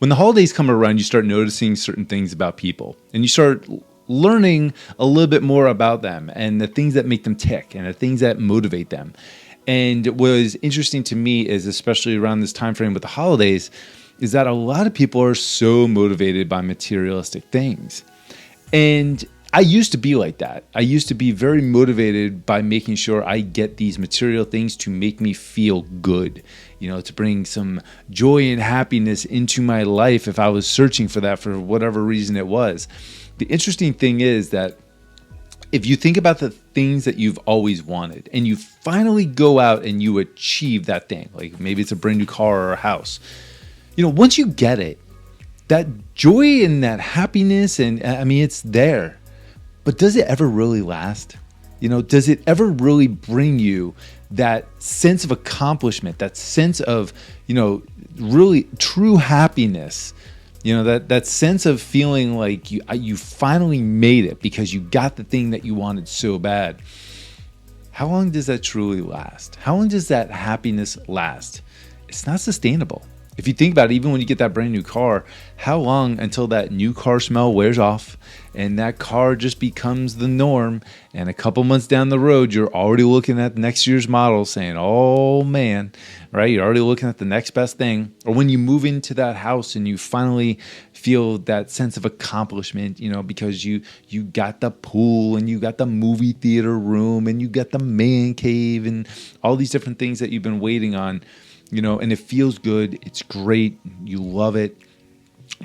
When the holidays come around, you start noticing certain things about people, and you start learning a little bit more about them and the things that make them tick and the things that motivate them. And what was interesting to me is, especially around this time frame with the holidays, is that a lot of people are so motivated by materialistic things. And I used to be like that. I used to be very motivated by making sure I get these material things to make me feel good, to bring some joy and happiness into my life if I was searching for that for whatever reason it was. The interesting thing is that if you think about the things that you've always wanted and you finally go out and you achieve that thing, like maybe it's a brand new car or a house, once you get it, that joy and that happiness, and it's there. But does it ever really last? Does it ever really bring you that sense of accomplishment, that sense of, really true happiness? That sense of feeling like you finally made it because you got the thing that you wanted so bad. How long does that truly last? How long does that happiness last? It's not sustainable. If you think about it, even when you get that brand new car, how long until that new car smell wears off and that car just becomes the norm, and a couple months down the road, you're already looking at next year's model saying, oh man, right? You're already looking at the next best thing. Or when you move into that house and you finally feel that sense of accomplishment, because you got the pool and you got the movie theater room and you got the man cave and all these different things that you've been waiting on. And it feels good. It's great. You love it.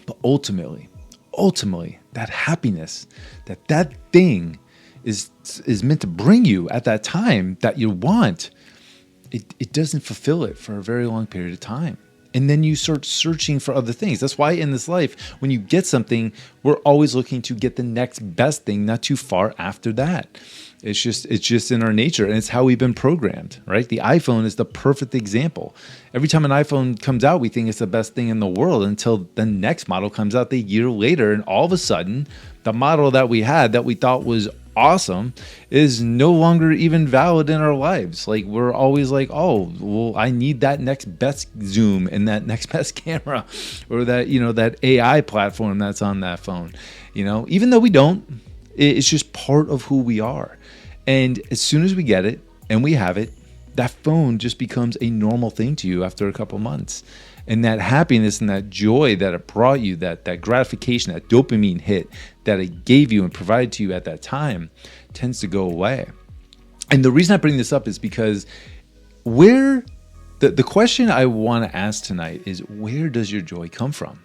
But ultimately, that happiness, that thing is meant to bring you at that time that you want, it doesn't fulfill it for a very long period of time. And then you start searching for other things. That's why in this life, when you get something, we're always looking to get the next best thing, not too far after that. It's just in our nature, and it's how we've been programmed, right? The iPhone is the perfect example. Every time an iPhone comes out, we think it's the best thing in the world until the next model comes out the year later, and all of a sudden, the model that we had that we thought was awesome is no longer even valid in our lives. Like, we're always like, oh, well, I need that next best zoom and that next best camera, or that, that AI platform that's on that phone, even though we don't. It's just part of who we are. And as soon as we get it and we have it, that phone just becomes a normal thing to you after a couple months. And that happiness and that joy that it brought you, that gratification, that dopamine hit that it gave you and provided to you at that time tends to go away. And the reason I bring this up is because the question I want to ask tonight is, where does your joy come from?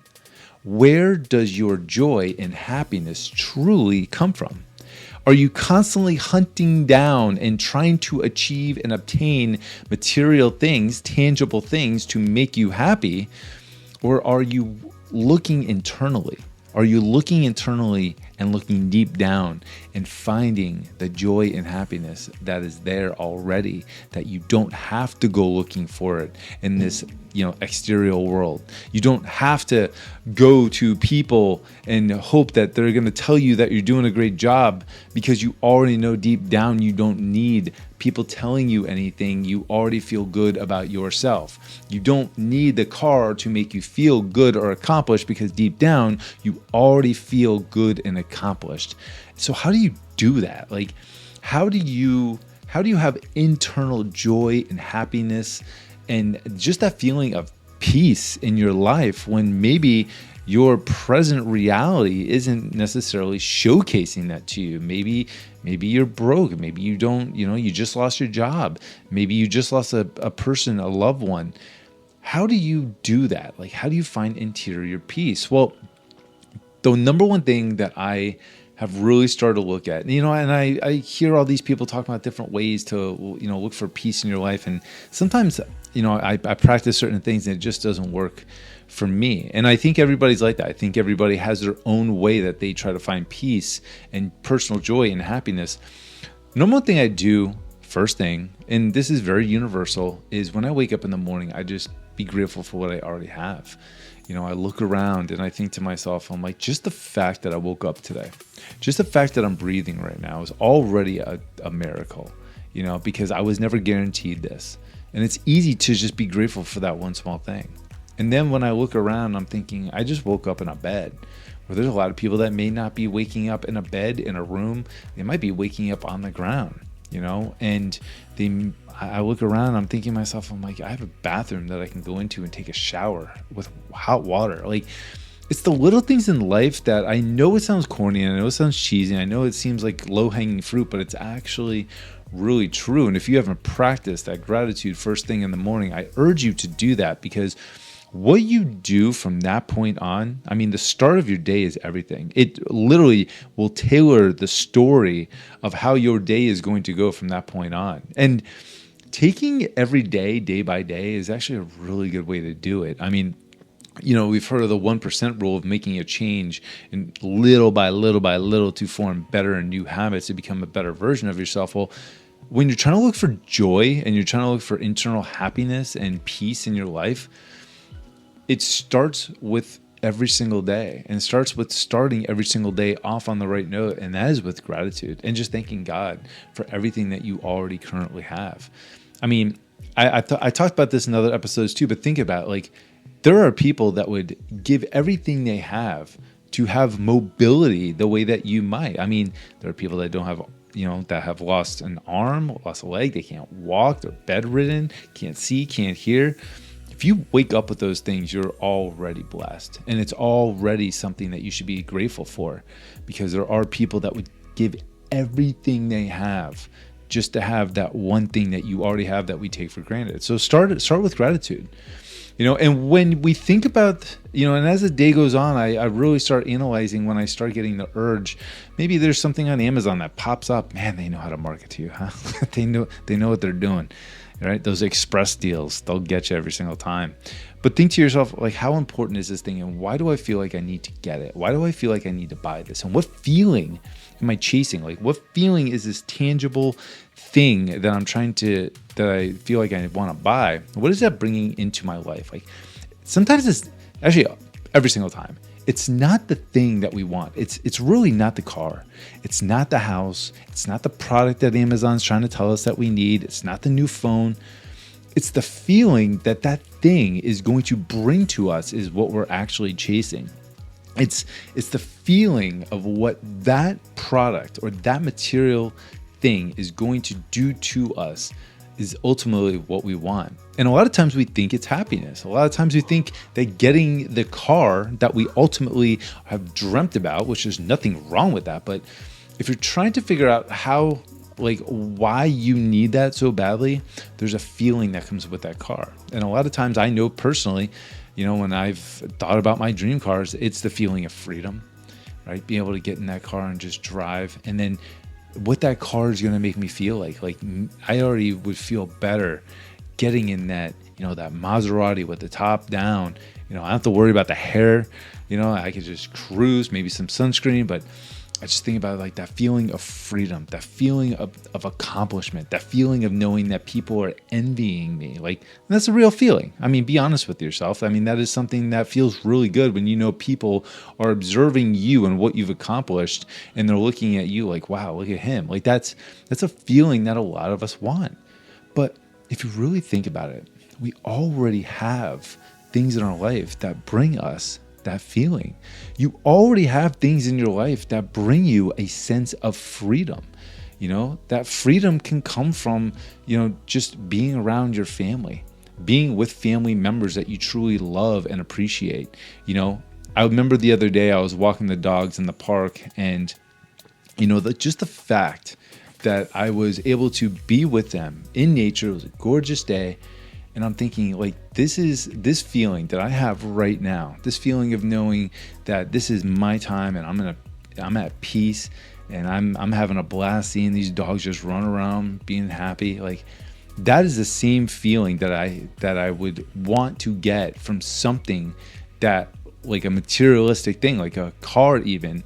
Where does your joy and happiness truly come from? Are you constantly hunting down and trying to achieve and obtain material things, tangible things to make you happy? Or are you looking internally? Are you looking internally and looking deep down and finding the joy and happiness that is there already, that you don't have to go looking for it in this, exterior world? You don't have to go to people and hope that they're going to tell you that you're doing a great job, because you already know deep down you don't need people telling you anything. You already feel good about yourself. You don't need the car to make you feel good or accomplished, because deep down you already feel good and accomplished. So how do you do that? Like, how do you have internal joy and happiness and just that feeling of peace in your life when maybe your present reality isn't necessarily showcasing that to you? Maybe you're broke. Maybe you don't, you just lost your job. Maybe you just lost a person, a loved one. How do you do that? Like, how do you find interior peace? Well, the number one thing that I have really started to look at, and I hear all these people talk about different ways to, look for peace in your life. And sometimes, I practice certain things and it just doesn't work for me. And I think everybody's like that. I think everybody has their own way that they try to find peace and personal joy and happiness. Number one thing I do, first thing, and this is very universal, is when I wake up in the morning, I just be grateful for what I already have. I look around and I think to myself, I'm like, just the fact that I woke up today, just the fact that I'm breathing right now is already a miracle, because I was never guaranteed this. And it's easy to just be grateful for that one small thing. And then when I look around, I'm thinking, I just woke up in a bed. Where there's a lot of people that may not be waking up in a bed in a room. They might be waking up on the ground, and I look around, I'm thinking to myself, I'm like, I have a bathroom that I can go into and take a shower with hot water. Like, it's the little things in life that I know it sounds corny, and I know it sounds cheesy, and I know it seems like low-hanging fruit, but it's actually really true. And if you haven't practiced that gratitude first thing in the morning, I urge you to do that, because what you do from that point on, I mean, the start of your day is everything. It literally will tailor the story of how your day is going to go from that point on. And taking every day, day by day, is actually a really good way to do it. I mean, we've heard of the 1% rule of making a change and little by little by little to form better and new habits to become a better version of yourself. Well, when you're trying to look for joy and you're trying to look for internal happiness and peace in your life, it starts with every single day, and starts with starting every single day off on the right note. And that is with gratitude and just thanking God for everything that you already currently have. I mean, I talked about this in other episodes too, but think about it, like, there are people that would give everything they have to have mobility the way that you might. I mean, there are people that don't have, that have lost an arm, lost a leg, they can't walk, they're bedridden, can't see, can't hear. If you wake up with those things, you're already blessed. And it's already something that you should be grateful for, because there are people that would give everything they have just to have that one thing that you already have that we take for granted. So start with gratitude. And when we think about, and as the day goes on, I really start analyzing when I start getting the urge. Maybe there's something on Amazon that pops up. Man, they know how to market to you, huh? They know what they're doing. Right? Those express deals, they'll get you every single time. But think to yourself, like, how important is this thing? And why do I feel like I need to get it? Why do I feel like I need to buy this? And what feeling am I chasing? Like, what feeling is this tangible thing that that I feel like I want to buy? What is that bringing into my life? Like, sometimes it's actually every single time. It's not the thing that we want. It's really not the car. It's not the house. It's not the product that Amazon's trying to tell us that we need. It's not the new phone. It's the feeling that thing is going to bring to us is what we're actually chasing. It's the feeling of what that product or that material thing is going to do to us is ultimately what we want. And a lot of times we think it's happiness. A lot of times we think that getting the car that we ultimately have dreamt about, which there's nothing wrong with that. But if you're trying to figure out why you need that so badly, there's a feeling that comes with that car. And a lot of times I know personally, when I've thought about my dream cars, it's the feeling of freedom, right? Being able to get in that car and just drive. And then what that car is going to make me feel like I already would feel better getting in that, that Maserati with the top down. I don't have to worry about the hair. I could just cruise, maybe some sunscreen, but I just think about like that feeling of freedom, that feeling of accomplishment, that feeling of knowing that people are envying me. Like, that's a real feeling. I mean, be honest with yourself. I mean, that is something that feels really good when people are observing you and what you've accomplished, and they're looking at you like, wow, look at him. Like, that's a feeling that a lot of us want. But if you really think about it, we already have things in our life that bring us that feeling. You already have things in your life that bring you a sense of freedom. That freedom can come from, just being around your family, being with family members that you truly love and appreciate. I remember the other day I was walking the dogs in the park, and, just the fact that I was able to be with them in nature. It was a gorgeous day. And I'm thinking, like, this feeling that I have right now, this feeling of knowing that this is my time and I'm at peace and I'm having a blast seeing these dogs just run around being happy. Like, that is the same feeling that I would want to get from something that, like a materialistic thing, like a car even,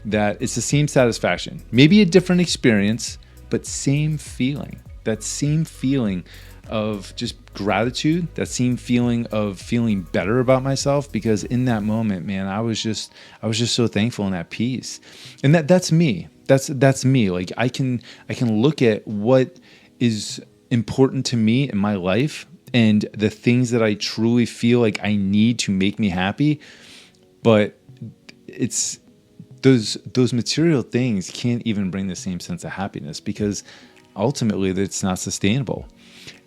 that it's the same satisfaction, maybe a different experience, but same feeling. That same feeling of just gratitude, that same feeling of feeling better about myself, because in that moment, man, I was just so thankful and at peace. And that's me. That's me. Like, I can look at what is important to me in my life and the things that I truly feel like I need to make me happy. But it's those material things can't even bring the same sense of happiness, because ultimately it's not sustainable.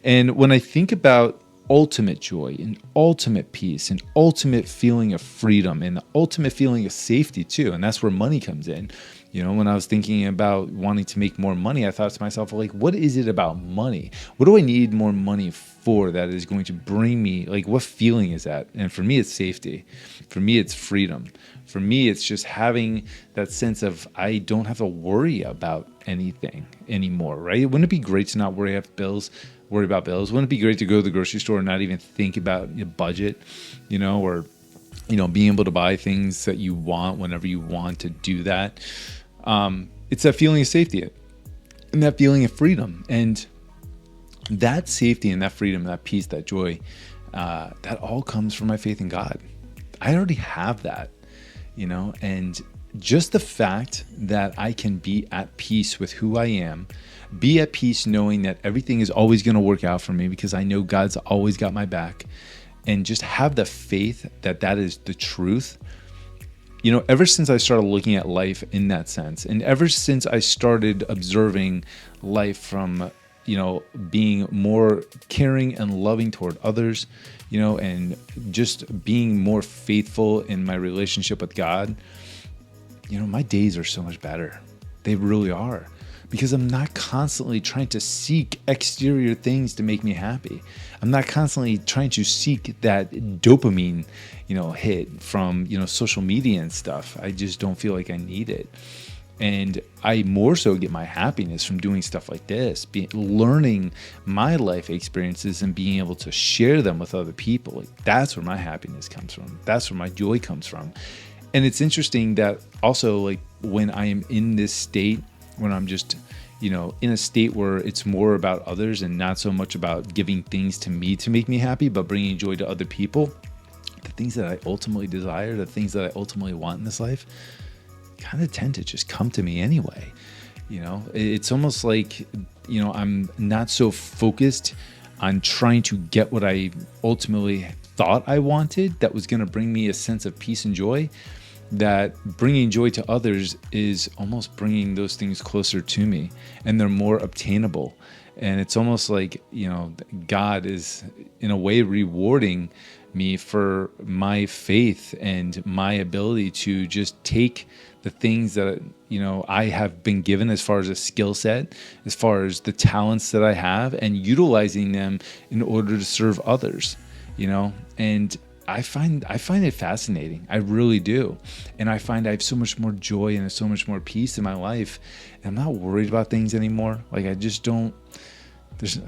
And when I think about ultimate joy and ultimate peace and ultimate feeling of freedom and the ultimate feeling of safety too, and that's where money comes in. When I was thinking about wanting to make more money, I thought to myself, like, what is it about money? What do I need more money for that is going to bring me, like, what feeling is that? And for me, it's safety. For me, it's freedom. For me, it's just having that sense of I don't have to worry about anything anymore, right? Wouldn't it be great to not worry about bills? Wouldn't it be great to go to the grocery store and not even think about your budget, or being able to buy things that you want whenever you want to do that? It's that feeling of safety and that feeling of freedom, and that safety and that freedom, that peace, that joy, that all comes from my faith in God. I already have that, and just the fact that I can be at peace with who I am, be at peace knowing that everything is always going to work out for me because I know God's always got my back, and just have the faith that that is the truth. Ever since I started looking at life in that sense, and ever since I started observing life from, being more caring and loving toward others, and just being more faithful in my relationship with God, my days are so much better. They really are. Because I'm not constantly trying to seek exterior things to make me happy. I'm not constantly trying to seek that dopamine, hit from, social media and stuff. I just don't feel like I need it. And I more so get my happiness from doing stuff like this, learning my life experiences and being able to share them with other people. Like, that's where my happiness comes from. That's where my joy comes from. And it's interesting that also, like, when I am in this state, when I'm just, in a state where it's more about others and not so much about giving things to me to make me happy, but bringing joy to other people, the things that I ultimately desire, the things that I ultimately want in this life, kind of tend to just come to me anyway. It's almost like, I'm not so focused on trying to get what I ultimately thought I wanted that was going to bring me a sense of peace and joy, that bringing joy to others is almost bringing those things closer to me, and they're more obtainable. And it's almost like, God is in a way rewarding me for my faith and my ability to just take the things that, I have been given as far as a skill set, as far as the talents that I have, and utilizing them in order to serve others, and I find it fascinating. I really do. And I find I have so much more joy and so much more peace in my life. And I'm not worried about things anymore. Like, I just don't, there's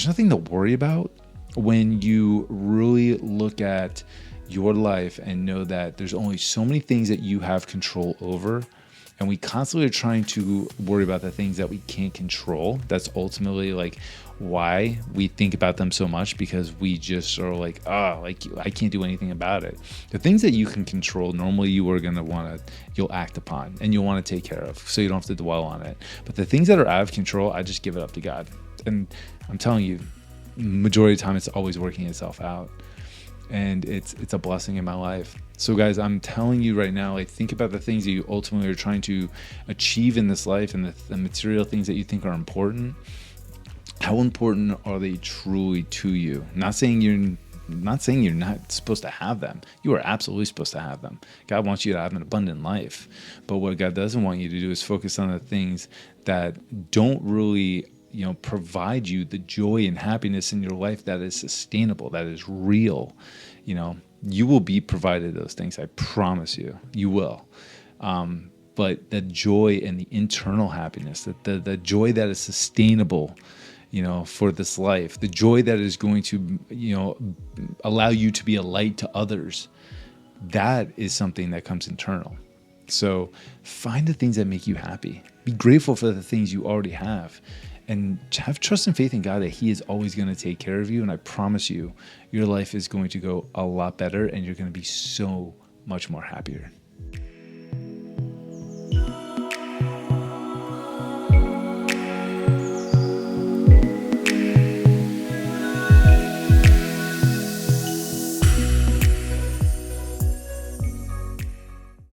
nothing to worry about when you really look at your life and know that there's only so many things that you have control over. And we constantly are trying to worry about the things that we can't control. That's ultimately like why we think about them so much, because we just are like, I can't do anything about it. The things that you can control, normally you are going to you'll act upon and you'll want to take care of, so you don't have to dwell on it. But the things that are out of control, I just give it up to God. And I'm telling you, majority of the time, it's always working itself out. And it's a blessing in my life. So guys, I'm telling you right now, like, think about the things that you ultimately are trying to achieve in this life, and the material things that you think are important. How important are they truly to you? Not saying you're not supposed to have them. You are absolutely supposed to have them. God wants you to have an abundant life. But what God doesn't want you to do is focus on the things that don't really, provide you the joy and happiness in your life that is sustainable, that is real. You will be provided those things. I promise you, you will. But the joy and the internal happiness, the joy that is sustainable, for this life, the joy that is going to, allow you to be a light to others, that is something that comes internal. So find the things that make you happy. Be grateful for the things you already have, and have trust and faith in God that He is always going to take care of you. And I promise you, your life is going to go a lot better, and you're going to be so much more happier.